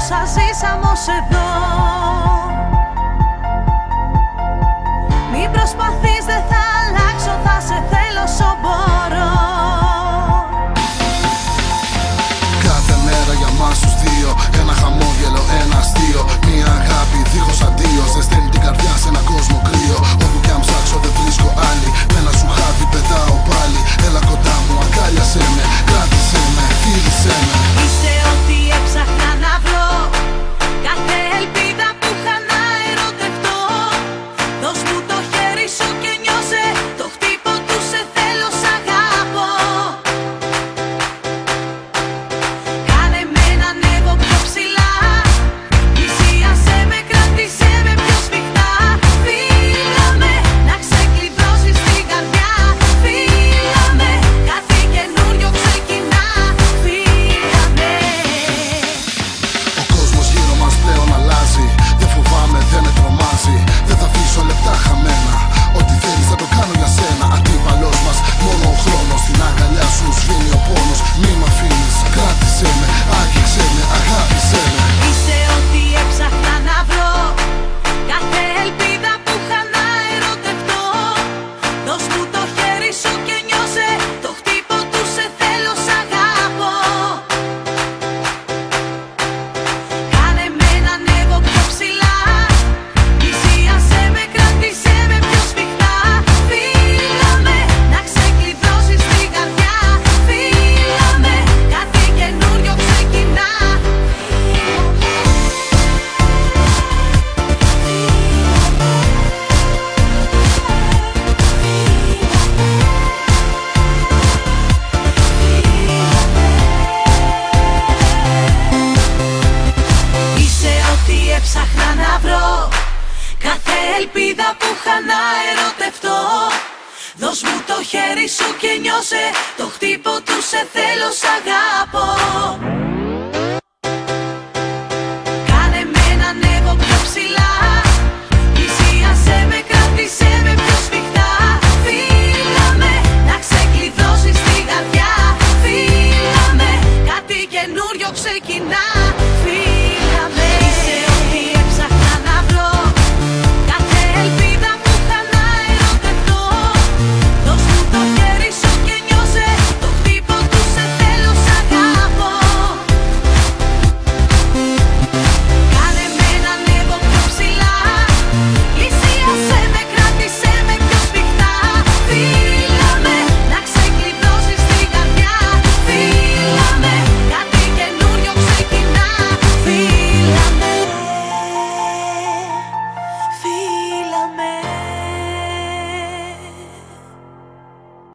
όσα ζήσαμε ως εδώ. Μην προσπαθείς, δεν θα αλλάξω, θα σε θέλω όσο μπορώ. Κάθε μέρα για μας τους δύο, ένα χαμόγελο, ένα αστείο. Μια αγάπη δίχως αντίο, ζεσταίνει την καρδιά σε ένα κόσμο κρύο. Όπου κι αν ψάξω δεν βρίσκω άλλη, με ένα σου χάδι πετάω πάλι. Έλα κοντά μου, αγκάλιασέ με, κράτησέ με, φίλησέ με. Είσαι ό,τι έψαχνα να βρω, κάθε ελπίδα που είχα να ερωτευτώ. Δώσ' μου το χέρι σου και νιώσε το χτύπο του σε θέλω, σ' αγαπώ. Κάνε με να ανέβω πιο ψηλά, πλησίασέ με, κράτησέ με πιο σφιχτά. Φίλα με, να ξεκλειδώσεις την καρδιά. Φίλα με, κάτι καινούριο ξεκινά. Φίλα με. Ο κόσμος γύρω μας πλέον αλλάζει. Δεν φοβάμαι, δεν με τρομάζει. Δεν θα αφήσω λεπτά χαμένα. Ό,τι θέλεις θα το κάνω για σένα. Αντίπαλος μας μόνο ο χρόνος. Στην αγκαλιά σου σβήνει ο πόνος. Μη μ' αφήνεις, κράτησέ με, άγγιξέ με, αγάπησέ με. Είσαι ό,τι έψαχνα να βρω, κάθε ελπίδα που είχα να ερωτευτώ. Δώσ' μου το χέρι σου και νιώσε το χτύπο του σε θέλω, σ' αγαπώ. Κάνε με να ανέβω πιο ψηλά, πλησίασέ με, κράτησέ με πιο σφιχτά. Φίλα με, να ξεκλειδώσεις την καρδιά. Φίλα με, κάτι καινούριο ξεκινά. Είσαι ό,τι έψαχνα να βρω, κάθε ελπίδα που είχα να ερωτευτώ. Δώσ' μου το χέρι σου και νιώσε το χτύπο του σε θέλω, σ' αγαπώ.